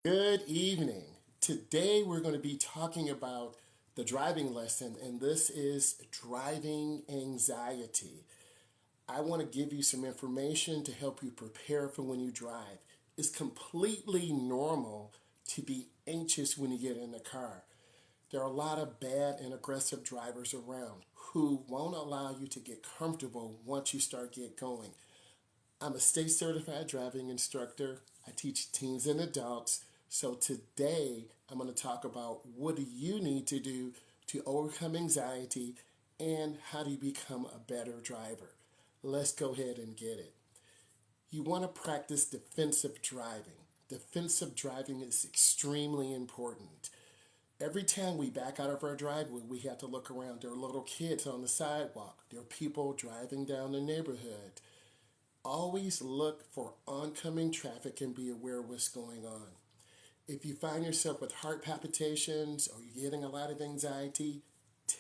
Good evening. Today we're going to be talking about the driving lesson, and this is driving anxiety. I want to give you some information to help you prepare for when you drive. It's completely normal to be anxious when you get in the car. There are a lot of bad and aggressive drivers around who won't allow you to get comfortable once you start get going. I'm a state certified driving instructor. I teach teens and adults. So today I'm going to talk about what do you need to do to overcome anxiety and how do you become a better driver. Let's go ahead and get it. You want to practice defensive driving. Defensive driving is extremely important. Every time we back out of our driveway, we have to look around. There are little kids on the sidewalk. There are people driving down the neighborhood. Always look for oncoming traffic and be aware of what's going on. If you find yourself with heart palpitations or you're getting a lot of anxiety,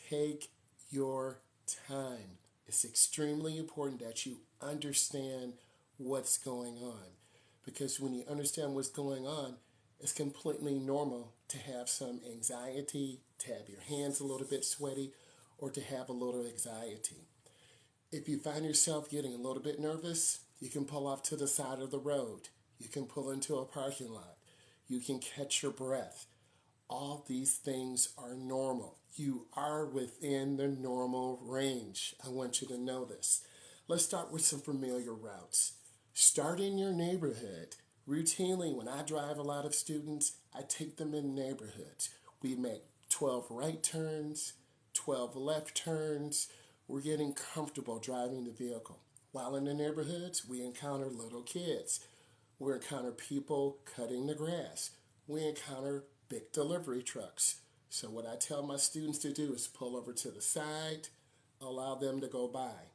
take your time. It's extremely important that you understand what's going on. Because when you understand what's going on, it's completely normal to have some anxiety, to have your hands a little bit sweaty, or to have a little anxiety. If you find yourself getting a little bit nervous, you can pull off to the side of the road. You can pull into a parking lot. You can catch your breath. All these things are normal. You are within the normal range. I want you to know this. Let's start with some familiar routes. Start in your neighborhood. Routinely, when I drive a lot of students, I take them in neighborhoods. We make 12 right turns, 12 left turns. We're getting comfortable driving the vehicle. While in the neighborhoods, we encounter little kids. We encounter people cutting the grass. We encounter big delivery trucks. So what I tell my students to do is pull over to the side, allow them to go by.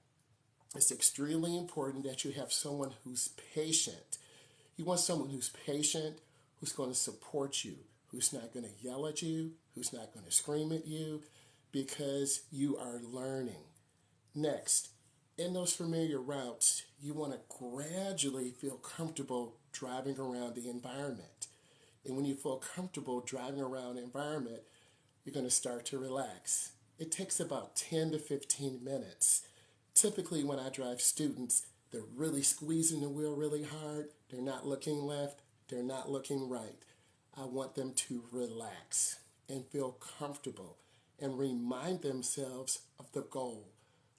It's extremely important that you have someone who's patient. You want someone who's patient, who's going to support you, who's not going to yell at you, who's not going to scream at you, because you are learning. Next, in those familiar routes, you want to gradually feel comfortable driving around the environment. And when you feel comfortable driving around the environment, you're going to start to relax. It takes about 10 to 15 minutes. Typically, when I drive students, they're really squeezing the wheel really hard. They're not looking left. They're not looking right. I want them to relax and feel comfortable and remind themselves of the goal.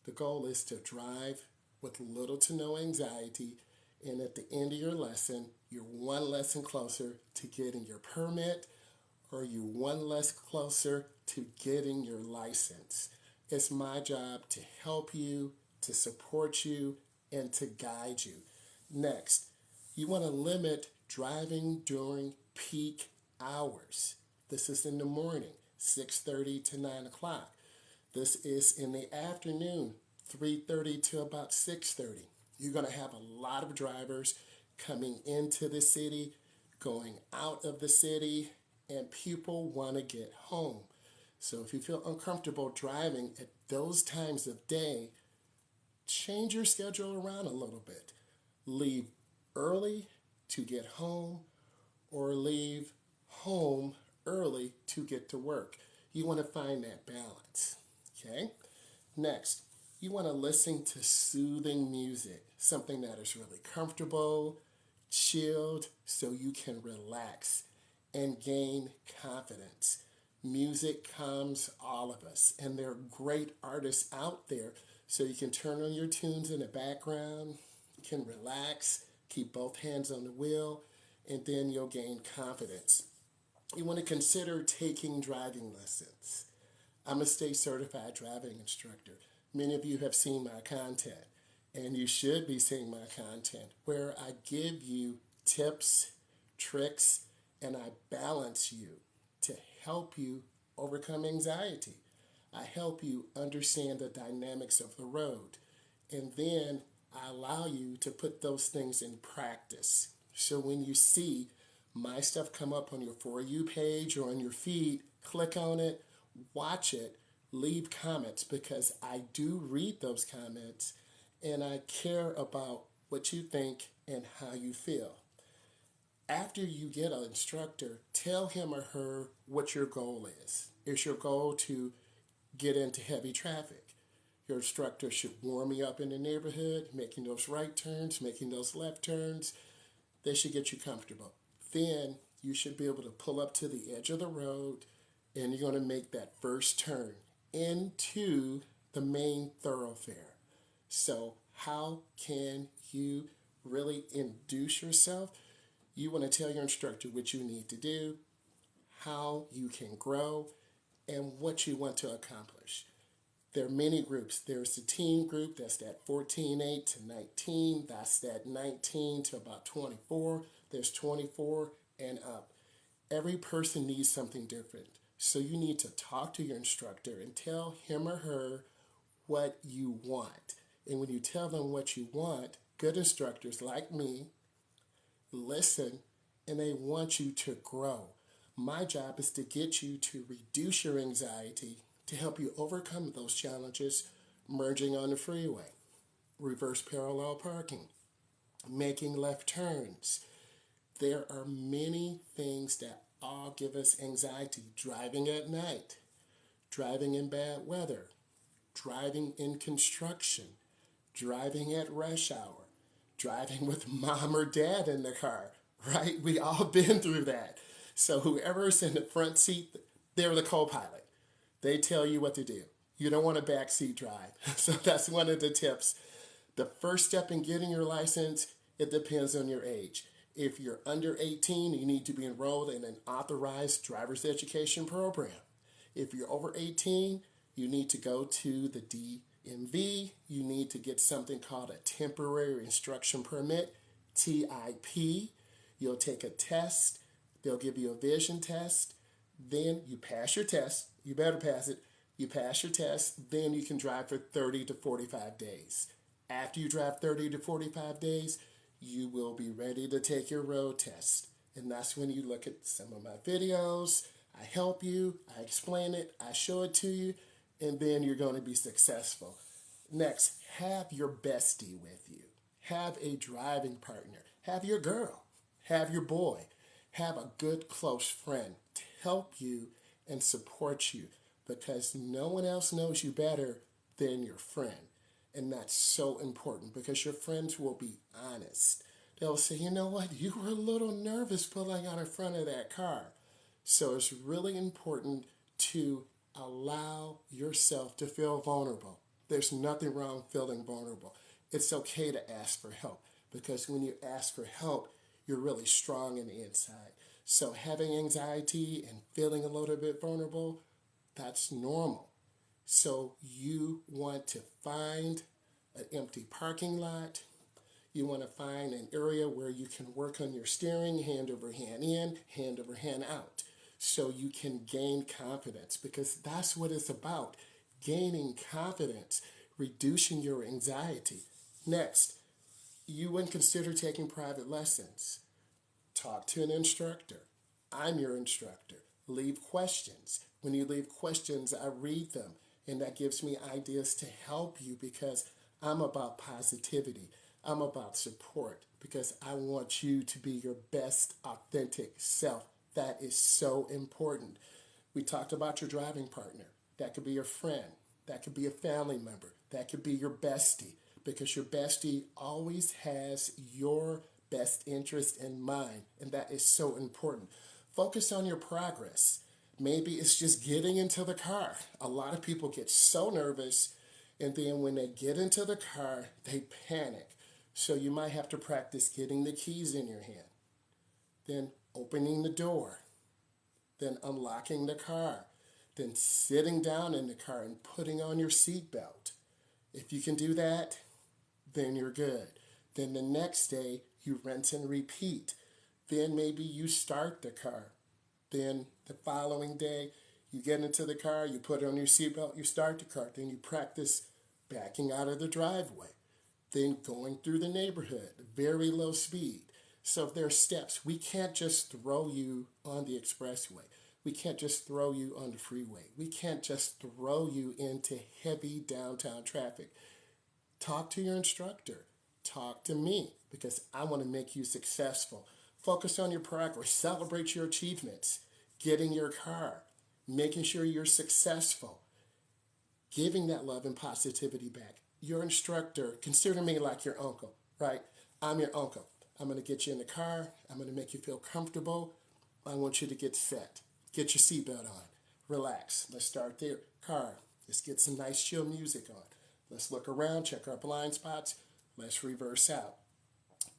The goal is to drive with little to no anxiety, and at the end of your lesson, you're one lesson closer to getting your permit, or you're one less closer to getting your license. It's my job to help you, to support you, and to guide you. Next, you want to limit driving during peak hours. This is in the morning, 6:30 to 9 o'clock. This is in the afternoon, 3:30 to about 6:30. You're going to have a lot of drivers coming into the city, going out of the city, and people want to get home. So if you feel uncomfortable driving at those times of day, change your schedule around a little bit. Leave early to get home, or leave home early to get to work. You want to find that balance. Okay? Next, you want to listen to soothing music, something that is really comfortable, chilled, so you can relax and gain confidence. Music calms all of us, and there are great artists out there, so you can turn on your tunes in the background, you can relax, keep both hands on the wheel, and then you'll gain confidence. You want to consider taking driving lessons. I'm a state certified driving instructor. Many of you have seen my content, and you should be seeing my content where I give you tips, tricks, and I balance you to help you overcome anxiety. I help you understand the dynamics of the road, and then I allow you to put those things in practice. So when you see my stuff come up on your For You page or on your feed, click on it, watch it, leave comments, because I do read those comments and I care about what you think and how you feel. After you get an instructor, tell him or her what your goal is. Is your goal to get into heavy traffic? Your instructor should warm you up in the neighborhood, making those right turns, making those left turns. They should get you comfortable. Then you should be able to pull up to the edge of the road and you're going to make that first turn into the main thoroughfare. So, how can you really induce yourself? You want to tell your instructor what you need to do, how you can grow, and what you want to accomplish. There are many groups. There's the teen group, that's that 14-8 to 19. That's that 19 to about 24. There's 24 and up. Every person needs something different. So you need to talk to your instructor and tell him or her what you want. And when you tell them what you want, good instructors like me listen and they want you to grow. My job is to get you to reduce your anxiety, to help you overcome those challenges, merging on the freeway, reverse parallel parking, making left turns. There are many things that all give us anxiety. Driving at night, driving in bad weather, driving in construction, driving at rush hour, driving with mom or dad in the car, right? We all been through that. So whoever's in the front seat, they're the co-pilot. They tell you what to do. You don't want a backseat drive. So that's one of the tips. The first step in getting your license, it depends on your age. If you're under 18, you need to be enrolled in an authorized driver's education program. If you're over 18, you need to go to the DMV. You need to get something called a temporary instruction permit, TIP. You'll take a test. They'll give you a vision test. Then you pass your test. You better pass it. You pass your test. Then you can drive for 30 to 45 days. After you drive 30 to 45 days, you will be ready to take your road test. And that's when you look at some of my videos. I help you. I explain it. I show it to you. And then you're going to be successful. Next, have your bestie with you. Have a driving partner. Have your girl. Have your boy. Have a good close friend to help you and support you, because no one else knows you better than your friend. And that's so important because your friends will be honest. They'll say, you know what, you were a little nervous pulling out in front of that car. So it's really important to allow yourself to feel vulnerable. There's nothing wrong feeling vulnerable. It's okay to ask for help, because when you ask for help, you're really strong in the inside. So having anxiety and feeling a little bit vulnerable, that's normal. So you want to find an empty parking lot. You want to find an area where you can work on your steering, hand over hand in, hand over hand out, so you can gain confidence, because that's what it's about, gaining confidence, reducing your anxiety. Next, you would consider taking private lessons. Talk to an instructor. I'm your instructor. Leave questions. When you leave questions, I read them, and that gives me ideas to help you, because I'm about positivity. I'm about support, because I want you to be your best authentic self. That is so important. We talked about your driving partner. That could be your friend. That could be a family member. That could be your bestie, because your bestie always has your best interest in mind, and that is so important. Focus on your progress. Maybe it's just getting into the car. A lot of people get so nervous, and then when they get into the car, they panic. So you might have to practice getting the keys in your hand, then opening the door, then unlocking the car, then sitting down in the car and putting on your seatbelt. If you can do that, then you're good. Then the next day, you rinse and repeat. Then maybe you start the car. Then the following day, you get into the car, you put on your seatbelt, you start the car. Then you practice backing out of the driveway. Then going through the neighborhood, very low speed. So if there are steps, we can't just throw you on the expressway. We can't just throw you on the freeway. We can't just throw you into heavy downtown traffic. Talk to your instructor. Talk to me, because I want to make you successful. Focus on your progress. Celebrate your achievements. Getting your car. Making sure you're successful. Giving that love and positivity back. Your instructor, consider me like your uncle, right? I'm your uncle. I'm going to get you in the car. I'm going to make you feel comfortable. I want you to get set. Get your seatbelt on. Relax. Let's start there. Car. Let's get some nice chill music on. Let's look around, check our blind spots. Let's reverse out.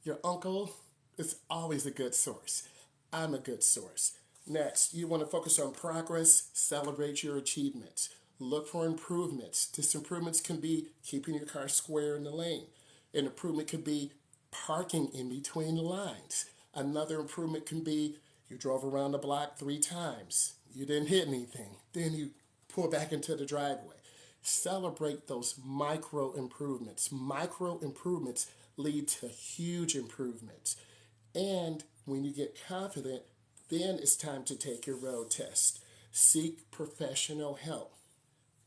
Your uncle is always a good source. I'm a good source. Next, you want to focus on progress, celebrate your achievements. Look for improvements. Improvements can be keeping your car square in the lane. An improvement could be parking in between the lines. Another improvement can be you drove around the block 3 times. You didn't hit anything. Then you pull back into the driveway. Celebrate those micro improvements. Micro improvements lead to huge improvements. And when you get confident, then it's time to take your road test. Seek professional help.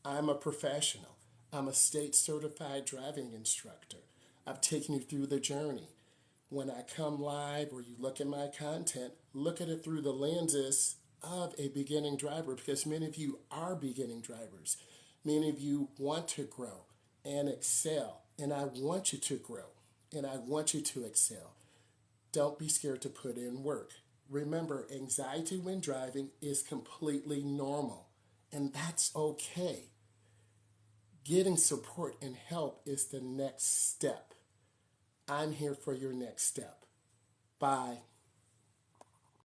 I'm a professional. I'm a state certified driving instructor. I've taken you through the journey. When I come live or you look at my content, look at it through the lenses of a beginning driver because many of you are beginning drivers. Many of you want to grow and excel, and I want you to grow and I want you to excel. Don't be scared to put in work. Remember, anxiety when driving is completely normal, and that's okay. Getting support and help is the next step. I'm here for your next step. Bye.